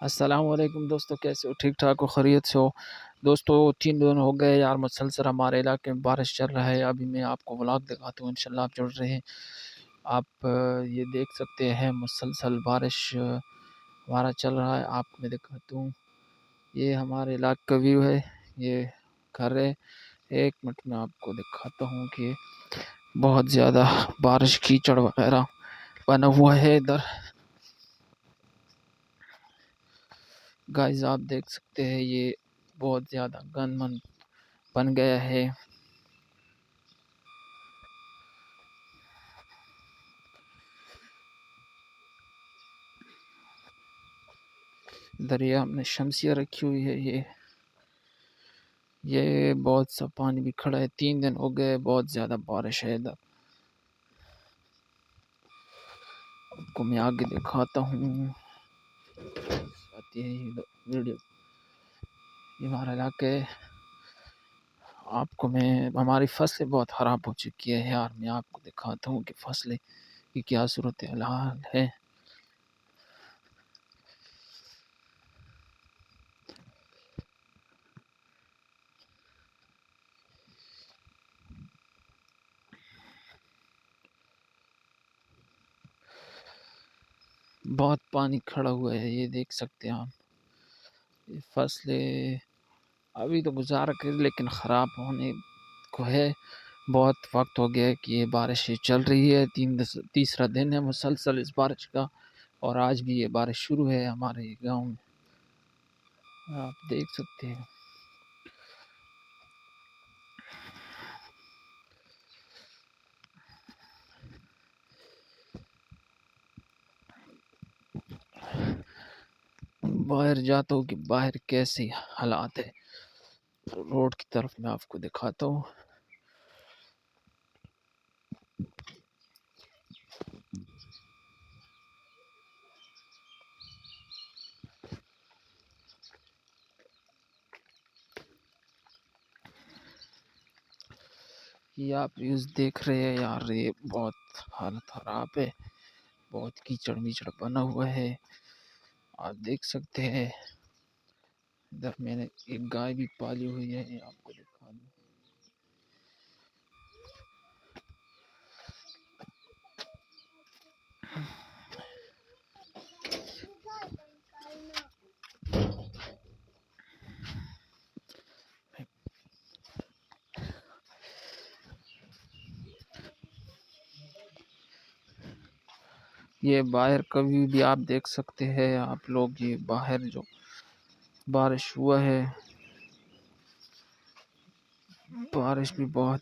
अस्सलाम वालेकुम दोस्तों, कैसे हो? ठीक ठाक हो? खैरियत से हो? दोस्तों 3 दिन हो गए यार, मुसलसल हमारे इलाके में बारिश चल रहा है। अभी मैं आपको व्लॉग दिखाता हूँ, इंशाल्लाह आप जुड़ रहे हैं। आप ये देख सकते हैं मुसलसल बारिश हमारा चल रहा है। आपको मैं दिखाता हूँ, ये हमारे इलाके का व्यू है, ये घर है। 1 मिनट में आपको दिखाता हूँ कि बहुत ज़्यादा बारिश कीचड़ वगैरह बना हुआ है इधर। गाइस आप देख सकते हैं, ये बहुत ज़्यादा गंदमंद बन गया है। दरिया में शमसिया रखी हुई है। ये बहुत सा पानी भी खड़ा है। 3 दिन हो गए, बहुत ज़्यादा बारिश है इधर। आपको मैं आगे दिखाता हूँ, आती है ये वीडियो। ये हमारा इलाका है। आपको मैं हमारी फसलें बहुत ख़राब हो चुकी है यार। मैं आपको दिखाता हूँ कि फसलें की क्या सूरत हाल है। बहुत पानी खड़ा हुआ है, ये देख सकते हैं आप। ये फसलें अभी तो गुजारा कर, लेकिन ख़राब होने को है। बहुत वक्त हो गया है कि ये बारिश चल रही है। तीसरा दिन है मुसलसल इस बारिश का, और आज भी ये बारिश शुरू है हमारे गांव में, आप देख सकते हैं। बाहर जाता हूँ कि बाहर कैसे हालात है। रोड की तरफ मैं आपको दिखाता हूँ। ये आप व्यूज़ देख रहे हैं यार, ये बहुत हालत ख़राब है। बहुत कीचड़ मीचड़ बना हुआ है, आप देख सकते हैं। इधर मैंने एक गाय भी पाली हुई है, ये आपको दिखा दूँ। ये बाहर कभी भी आप देख सकते हैं आप लोग, ये बाहर जो बारिश हुआ है, बारिश भी बहुत